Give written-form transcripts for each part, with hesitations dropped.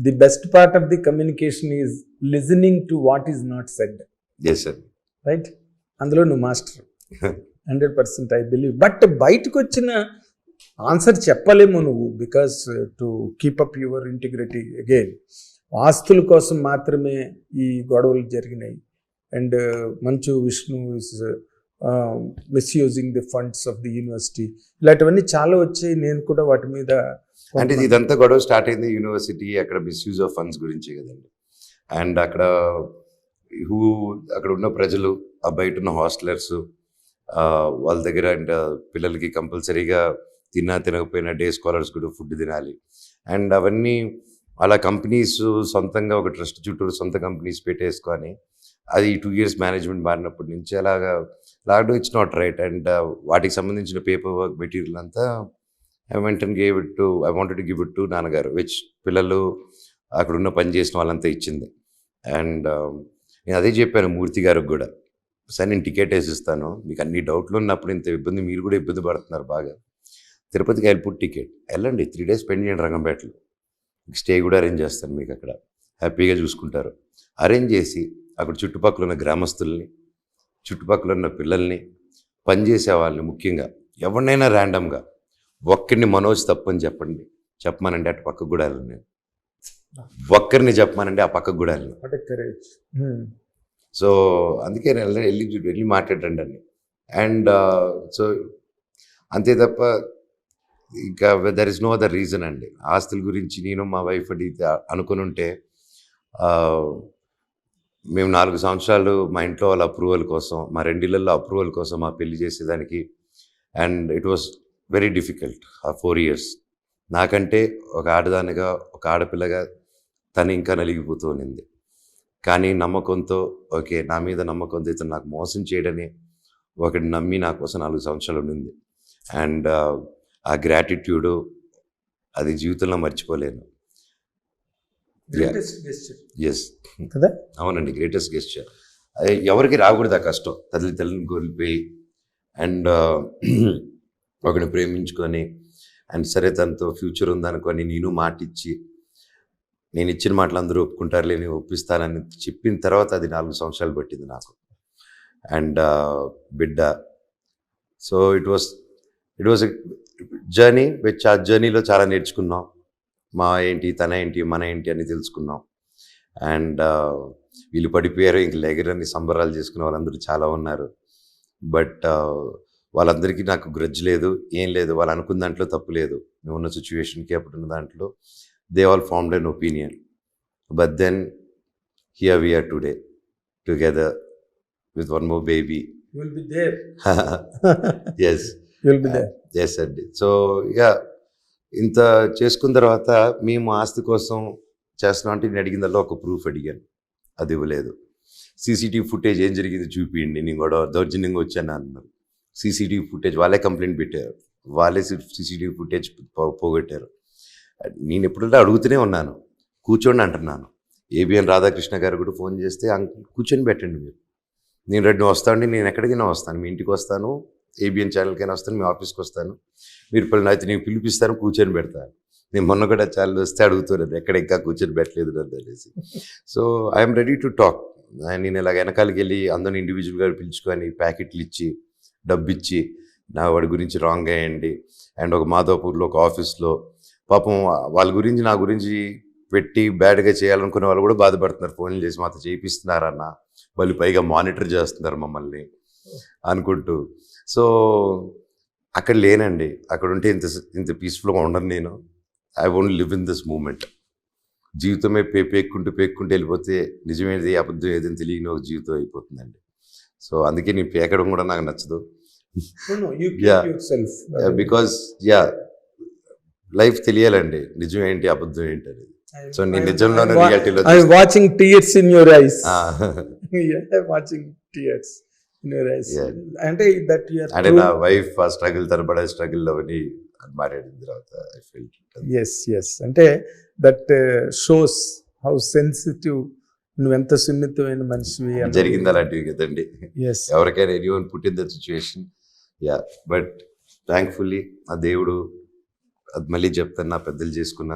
The best part of the communication is listening to what is not said. Yes sir. Right, అందులో నువ్వు master 100% I believe. But బయటకు వచ్చిన answer చెప్పలేము నువ్వు, because to keep up your integrity. Again ఆస్తుల కోసం మాత్రమే ఈ గొడవలు జరిగినాయి. And Manchu Vishnu is misusing the funds of the university, ఇలాంటివన్నీ చాలా వచ్చాయి. నేను కూడా వాటి మీద అంటే ఇదంతా గొడవ స్టార్ట్ అయింది యూనివర్సిటీ అక్కడ మిస్యూజ్ ఆఫ్ ఫండ్స్ గురించి కదండి. అండ్ అక్కడ అక్కడ ఉన్న ప్రజలు, ఆ బయట ఉన్న హాస్టలర్స్, వాళ్ళ దగ్గర అండ్ పిల్లలకి కంపల్సరీగా తినకపోయినా డే స్కాలర్స్ కూడా ఫుడ్ తినాలి. అండ్ అవన్నీ అలా కంపెనీస్ సొంతంగా ఒక ట్రస్ట్ చుట్టూ సొంత కంపెనీస్ పెట్టేసుకొని అది 2 years మేనేజ్మెంట్ మారినప్పటి నుంచి అలాగా lockdown it's not right. And వాటికి సంబంధించిన పేపర్ వర్క్ మెటీరియల్ అంతా I wanted to give it to నాన్నగారు, విచ్ పిల్లలు అక్కడ ఉన్న పని చేసిన వాళ్ళంతా ఇచ్చింది. అండ్ నేను అదే చెప్పాను మూర్తి గారికి కూడా, సార్ నేను టికెట్ వేసిస్తాను, మీకు అన్ని డౌట్లు ఉన్నప్పుడు ఇంత ఇబ్బంది, మీరు కూడా ఇబ్బంది పడుతున్నారు బాగా, తిరుపతికి వెళ్ళిపోయి టికెట్ వెళ్ళండి, 3 days స్పెండ్ చేయండి రంగంపేటలో, స్టే కూడా అరేంజ్ చేస్తాను, మీకు అక్కడ హ్యాపీగా చూసుకుంటారు. అరేంజ్ చేసి అక్కడ చుట్టుపక్కల ఉన్న గ్రామస్తుల్ని, చుట్టుపక్కల ఉన్న పిల్లల్ని, పనిచేసే వాళ్ళని, ముఖ్యంగా ఎవరినైనా ర్యాండమ్గా ఒక్కరిని మనోజ్ తప్పని చెప్పమనండి అటు పక్కకు కూడా వెళ్ళను, ఒక్కరిని చెప్పమనండి ఆ పక్కకు కూడా వెళ్ళను. సో అందుకే వెళ్ళి మాట్లాడండి అని. అండ్ సో అంతే తప్ప ఇంకా there is no other reason అండి. ఆస్తుల గురించి నేను మా వైఫ్ అడిగితే అనుకుని ఉంటే మేము 4 సంవత్సరాలు మా ఇంట్లో వాళ్ళ అప్రూవల్ కోసం, మా 2 ఇళ్లలో అప్రూవల్ కోసం మా పెళ్లి చేసేదానికి, and it was very difficult ఆ 4 years. నాకంటే ఒక ఆడదానిగా, ఒక ఆడపిల్లగా తను ఇంకా నలిగిపోతూ ఉన్నింది. కానీ నమ్మకంతో, ఓకే నా మీద నమ్మకంతో ఇతను నాకు మోసం చేయడని ఒకటి నమ్మి నా కోసం 4 సంవత్సరాలు ఉండింది. అండ్ ఆ గ్రాటిట్యూడు అది జీవితంలో మర్చిపోలేను. ఎస్ కదా, అవునండి, గ్రేటెస్ట్ గెస్చర్. ఎవరికి రాకూడదు ఆ కష్టం, తల్లిని కోల్పోయి అండ్ ఒకరిని ప్రేమించుకొని, అండ్ సరే తనతో ఫ్యూచర్ ఉందనుకొని నేను మాటిచ్చి, నేను ఇచ్చిన మాటలు అందరూ ఒప్పుకుంటారులే, నేను ఒప్పిస్తానని చెప్పిన తర్వాత అది 4 సంవత్సరాలు పట్టింది నాకు. అండ్ బిడ్డ. So it was a journey which, ఆ జర్నీలో చాలా నేర్చుకున్నాం. మా ఏంటి, తన ఏంటి, మన ఏంటి అని తెలుసుకున్నాం. అండ్ వీళ్ళు పడిపోయారు, ఇంక లెగరని సంబరాలు చేసుకునే వాళ్ళందరూ చాలా ఉన్నారు. బట్ వాళ్ళందరికీ నాకు గ్రడ్జ్ లేదు, ఏం లేదు. వాళ్ళు అనుకున్న దాంట్లో తప్పు లేదు. మేము ఉన్న సిచ్యువేషన్కి అప్పుడున్న దాంట్లో they all formed an opinion. But then here we are today, together with one more baby. You will be there. Yes. You will be there. Yes, అండి. సో యా, ఇంత చేసుకున్న తర్వాత మేము ఆస్తి కోసం చేస్తున్నాం అంటే నేను అడిగిందల్లా ఒక ప్రూఫ్ అడిగాను, అది ఇవ్వలేదు. సీసీటీవీ ఫుటేజ్ ఏం జరిగింది చూపించండి, నేను కూడా దౌర్జన్యంగా వచ్చాను అన్నారు. సీసీటీవీ ఫుటేజ్ వాళ్ళే కంప్లైంట్ పెట్టారు, వాళ్ళే సీసీటీవీ ఫుటేజ్ పోగొట్టారు. నేను ఎప్పుడంటే అడుగుతూనే ఉన్నాను, కూర్చోండి అంటున్నాను. ఏబిఎన్ రాధాకృష్ణ గారు కూడా ఫోన్ చేస్తే కూర్చొని పెట్టండి మీరు, నేను రెడ్డి వస్తానండి, నేను ఎక్కడికైనా వస్తాను, మీ ఇంటికి వస్తాను, ఏబిఎన్ ఛానల్కైనా వస్తాను, మీ ఆఫీస్కి వస్తాను, మీరు అయితే నేను పిలిపిస్తాను, కూర్చొని పెడతాను. నేను మొన్న కూడా ఛానల్ వస్తే అడుగుతున్నాను ఎక్కడ ఇంకా కూర్చొని పెట్టలేదు నన్ను అనేసి. So I'm ready to talk. నేను ఇలాగ వెనకాలకి వెళ్ళి అందరిని ఇండివిజువల్గా పిలుచుకొని ప్యాకెట్లు ఇచ్చి, డబ్బు ఇచ్చి, నా వాడి గురించి రాంగ్ అయ్యండి. అండ్ ఒక మాధవపూర్లో ఒక ఆఫీస్లో పాపం వాళ్ళ గురించి, నా గురించి పెట్టి బ్యాడ్గా చేయాలనుకునే వాళ్ళు కూడా బాధపడుతున్నారు, ఫోన్లు చేసి మాతో చేయిస్తున్నారన్న, వాళ్ళు పైగా మానిటర్ చేస్తున్నారు మమ్మల్ని అనుకుంటూ. సో అక్కడ లేనండి, అక్కడ ఉంటే ఇంత పీస్ఫుల్గా ఉండను నేను. I won't live in this moment. జీవితమే పేక్కుంటూ వెళ్ళిపోతే నిజమేది అబద్ధం ఏదని తెలియని ఒక జీవితం అయిపోతుందండి. సో అందుకే నేను పేకడం కూడా నాకు నచ్చదు. బికాస్ లైఫ్ తెలియాలండి, నిజం ఏంటి అబద్ధం ఏంటి అనేది. సో నేను నిజంలోనే రియాలిటీలో watching tears in your eyes, watching tears in your eyes. అంటే దట్ యు ఆర్, అంటే నా వైఫ్ ఆ స్ట్రగుల్, తనబడే స్ట్రగుల్ అవన్నీ మాట్లాడిన తర్వాత ఐ ఫెల్ట్. ఎస్ అంటే దట్ షోస్ హౌ సెన్సిటివ్, నువ్వెంత సున్నితమైన మనిషివి. జరిగింది అలాంటివి కదండి, ఎవరికైనా anyone put in that situation. Yeah, but thankfully ఆ దేవుడు, అది మళ్ళీ చెప్తాను, నా పెద్దలు చేసుకున్న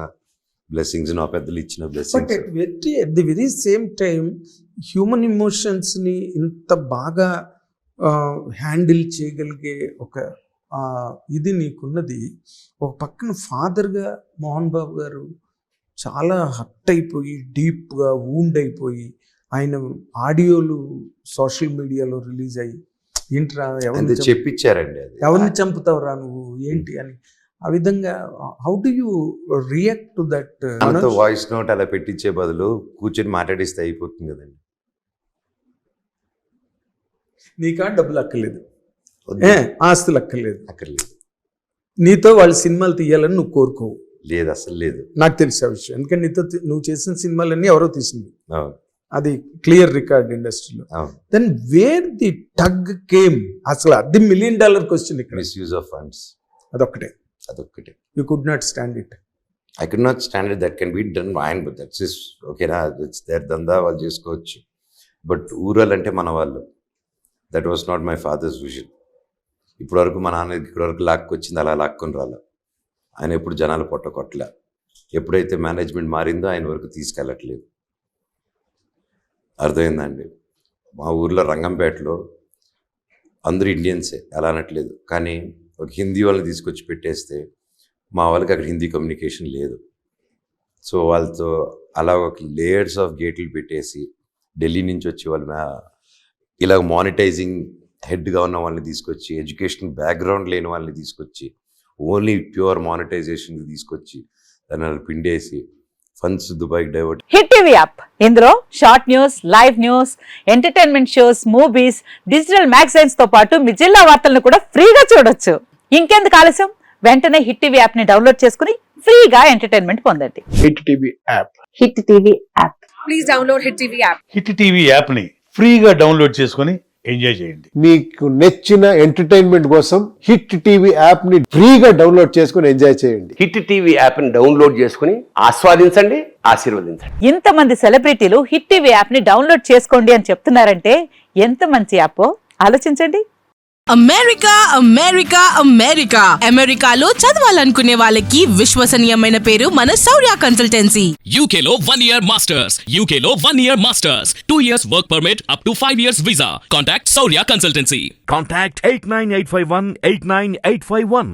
బ్లెస్సింగ్స్ నా పెద్దలు ఇచ్చిన but blessings. At the very same time human ఎమోషన్స్ని ఇంత బాగా హ్యాండిల్ చేయగలిగే ఒక ఇది నీకున్నది. ఒక పక్కన ఫాదర్గా మోహన్ బాబు గారు చాలా హర్ట్ అయిపోయి డీప్గా వూండ్ అయిపోయి ఆయన ఆడియోలు సోషల్ మీడియాలో రిలీజ్ అయ్యి ఏంట్రా అంతే చెప్పించారండి. అది ఎవరిని చంపుతావురా నువ్వు ఏంటి అని ఆ విధంగా how do you react to that? అంత వాయిస్ నోట్ అలా పెట్టించే బదులు కూర్చొని మాట్లాడిస్తే అయిపోతుంది కదండి. నీకా డబ్బులు అక్కర్లేదు, వద్దు. ఆస్తులు అక్కర్లేదు, అక్కర్లేదు. నీతో వాళ్ళు సినిమాలు తీయాలని నువ్వు కోరుకోవు. లేదు, అసలు లేదు. నాకు తెలిసే విషయం, ఎందుకంటే నీతో నువ్వు చేసిన సినిమాలన్నీ ఎవరో తీసింది, అవును, అది క్లియర్ రికార్డ్ ఇండస్ట్రీలో. అవును. Then where the tug came, అసలు అది $1 million క్వశ్చన్ ఇక్కడ. మిస్యూజ్ ఆఫ్ ఫండ్స్ అదొక్కటే. You could not stand it. I could not stand it. That can be done ఆయన, బట్ దట్స్ ఇస్ ఓకేనా, ఇట్స్ దేర్ దందా, వాళ్ళు చేసుకోవచ్చు. బట్ ఊరాలంటే మన వాళ్ళు. That was not my father's vision. ఇప్పటివరకు మా నాన్న ఇప్పటివరకు లాక్కొచ్చింది అలా లాక్కొని రాలే. ఆయన ఎప్పుడు జనాలు పొట్టకొట్టలే. ఎప్పుడైతే మేనేజ్మెంట్ మారిందో ఆయన వరకు తీసుకెళ్ళట్లేదు. అర్థమైందండి. మా ఊర్లో రంగంపేటలో అందరూ ఇండియన్సే, అలా అనట్లేదు, కానీ ఒక హిందీ వాళ్ళని తీసుకొచ్చి పెట్టేస్తే మా వాళ్ళకి అక్కడ హిందీ కమ్యూనికేషన్ లేదు. సో వాళ్ళతో అలా ఒక లేయర్స్ ఆఫ్ గేట్లు పెట్టేసి ఢిల్లీ నుంచి వచ్చి వాళ్ళు ఇలా మానిటైజింగ్ హెడ్గా ఉన్న వాళ్ళని తీసుకొచ్చి, ఎడ్యుకేషన్ బ్యాక్గ్రౌండ్ లేని వాళ్ళని తీసుకొచ్చి, ఓన్లీ ప్యూర్ మానిటైజేషన్ తీసుకొచ్చి దాన్ని పిండేసి ఫండ్స్ దుబాయ్కి డైవర్ట్. హిట్ టీవీ యాప్, ఇందులో short news, live news, entertainment shows, movies, digital magazines తో పాటు మీ జిల్లా వార్తలను కూడా ఫ్రీగా చూడొచ్చు. ఇంకెందుకు ఆలస్యం, వెంటనే హిట్ టీవీ యాప్ ని డౌన్లోడ్ చేసుకుని ఫ్రీగా ఎంటర్టైన్మెంట్ పొందండి. Hit TV app. Hit TV app. Please download Hit TV app. Hit TV app ని ఫ్రీగా డౌన్లోడ్ చేసుకొని ఎంజాయ్ చేయండి. మీకు నచ్చిన ఎంటర్టైన్మెంట్ కోసం హిట్ టీవీ యాప్ ని ఫ్రీగా డౌన్లోడ్ చేసుకొని ఎంజాయ్ చేయండి. హిట్ టీవీ యాప్ని డౌన్లోడ్ చేసుకుని ఆస్వాదించండి, ఆశీర్వదించండి. ఇంతమంది సెలబ్రిటీలు హిట్ టీవీ యాప్ ని డౌన్లోడ్ చేసుకోండి అని చెప్తున్నారంటే ఎంత మంచి యాప్ ఆలోచించండి. అమెరికా అమెరికా అమెరికా అమెరికాలో చదవాలనుకునే వాళ్ళకి విశ్వసనీయమైన పేరు మన శౌర్య కన్సల్టెన్సీ. UK లో 1 year masters. UK లో 1 year masters. 2 years work permit up to 5 years visa. Contact Saurya Consultancy. Contact 89851 89851.